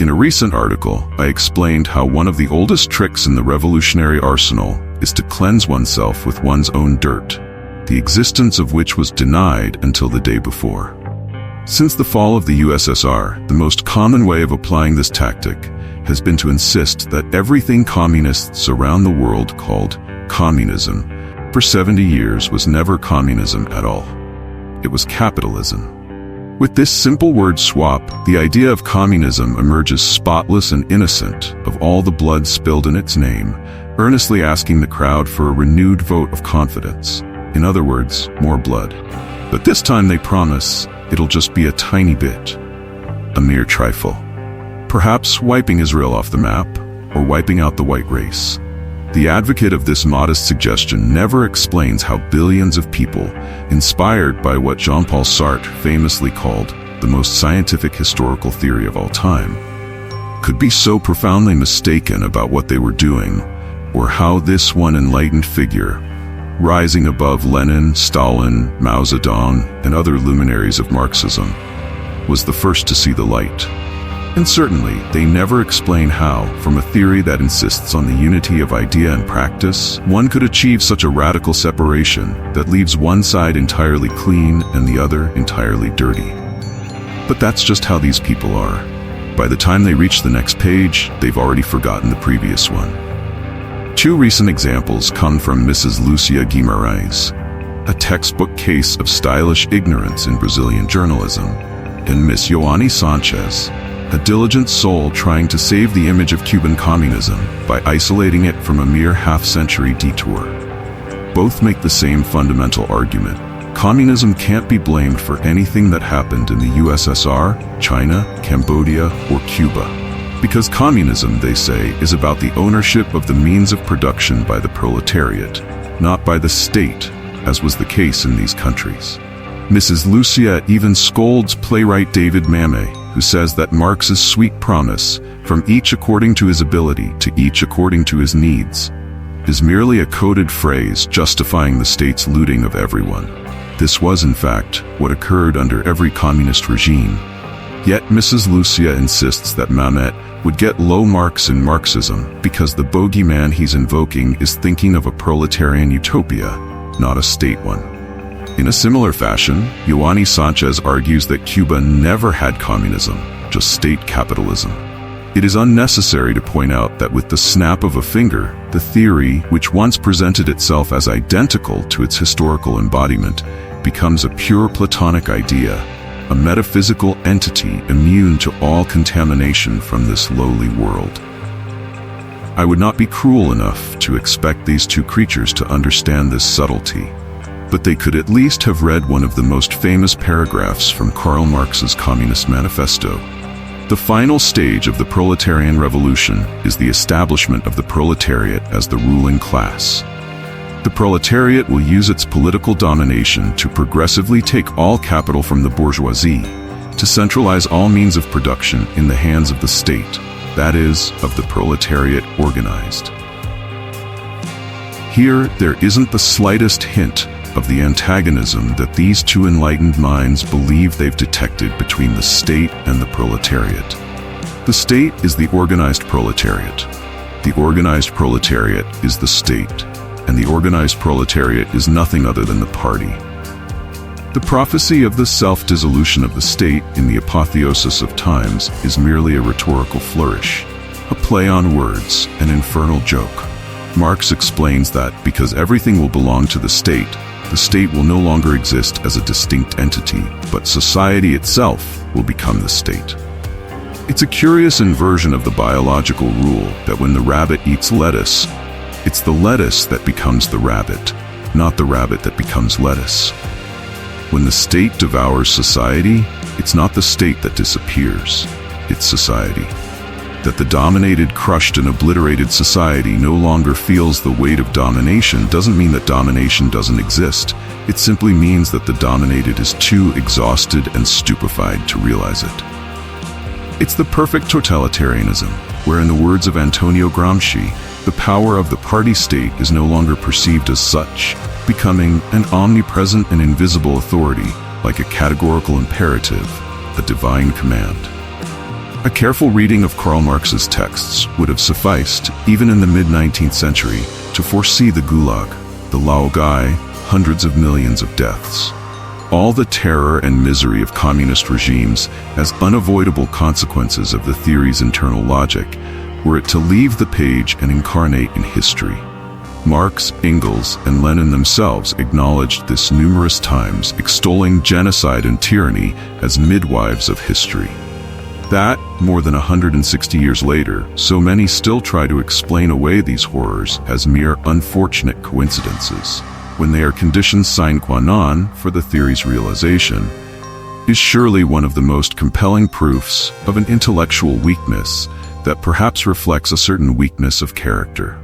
In a recent article, I explained how one of the oldest tricks in the revolutionary arsenal is to cleanse oneself with one's own dirt, the existence of which was denied until the day before. Since the fall of the USSR, the most common way of applying this tactic has been to insist that everything communists around the world called communism for 70 years was never communism at all. It was capitalism. With this simple word swap, the idea of communism emerges spotless and innocent of all the blood spilled in its name, earnestly asking the crowd for a renewed vote of confidence. In other words, more blood. But this time they promise it'll just be a tiny bit, a mere trifle. Perhaps wiping Israel off the map, or wiping out the white race. The advocate of this modest suggestion never explains how billions of people, inspired by what Jean-Paul Sartre famously called the most scientific historical theory of all time, could be so profoundly mistaken about what they were doing, or how this one enlightened figure, rising above Lenin, Stalin, Mao Zedong, and other luminaries of Marxism, was the first to see the light. And certainly, they never explain how, from a theory that insists on the unity of idea and practice, one could achieve such a radical separation that leaves one side entirely clean and the other entirely dirty. But that's just how these people are. By the time they reach the next page, they've already forgotten the previous one. Two recent examples come from Mrs. Lucia Guimarães, a textbook case of stylish ignorance in Brazilian journalism, and Miss Ioane Sanchez, a diligent soul trying to save the image of Cuban communism by isolating it from a mere half-century detour. Both make the same fundamental argument. Communism can't be blamed for anything that happened in the USSR, China, Cambodia, or Cuba. Because communism, they say, is about the ownership of the means of production by the proletariat, not by the state, as was the case in these countries. Mrs. Lucia even scolds playwright David Mamet, who says that Marx's sweet promise, from each according to his ability to each according to his needs, is merely a coded phrase justifying the state's looting of everyone. This was, in fact, what occurred under every communist regime. Yet Mrs. Lucia insists that Mamet would get low marks in Marxism because the bogeyman he's invoking is thinking of a proletarian utopia, not a state one. In a similar fashion, Ioane Sanchez argues that Cuba never had communism, just state capitalism. It is unnecessary to point out that with the snap of a finger, the theory, which once presented itself as identical to its historical embodiment, becomes a pure Platonic idea, a metaphysical entity immune to all contamination from this lowly world. I would not be cruel enough to expect these two creatures to understand this subtlety, but they could at least have read one of the most famous paragraphs from Karl Marx's Communist Manifesto. The final stage of the proletarian revolution is the establishment of the proletariat as the ruling class. The proletariat will use its political domination to progressively take all capital from the bourgeoisie, to centralize all means of production in the hands of the state, that is, of the proletariat organized. Here, there isn't the slightest hint of the antagonism that these two enlightened minds believe they've detected between the state and the proletariat. The state is the organized proletariat. The organized proletariat is the state, and the organized proletariat is nothing other than the party. The prophecy of the self-dissolution of the state in the apotheosis of times is merely a rhetorical flourish, a play on words, an infernal joke. Marx explains that because everything will belong to the state will no longer exist as a distinct entity, but society itself will become the state. It's a curious inversion of the biological rule that when the rabbit eats lettuce, it's the lettuce that becomes the rabbit, not the rabbit that becomes lettuce. When the state devours society, it's not the state that disappears, it's society. That the dominated, crushed, and obliterated society no longer feels the weight of domination doesn't mean that domination doesn't exist. It simply means that the dominated is too exhausted and stupefied to realize it. It's the perfect totalitarianism, where in the words of Antonio Gramsci, the power of the party state is no longer perceived as such, becoming an omnipresent and invisible authority, like a categorical imperative, a divine command. A careful reading of Karl Marx's texts would have sufficed, even in the mid-19th century, to foresee the Gulag, the Laogai, hundreds of millions of deaths. All the terror and misery of communist regimes as unavoidable consequences of the theory's internal logic, were it to leave the page and incarnate in history. Marx, Engels, and Lenin themselves acknowledged this numerous times, extolling genocide and tyranny as midwives of history. That, more than 160 years later, so many still try to explain away these horrors as mere unfortunate coincidences, when they are conditions sine qua non for the theory's realization, is surely one of the most compelling proofs of an intellectual weakness that perhaps reflects a certain weakness of character.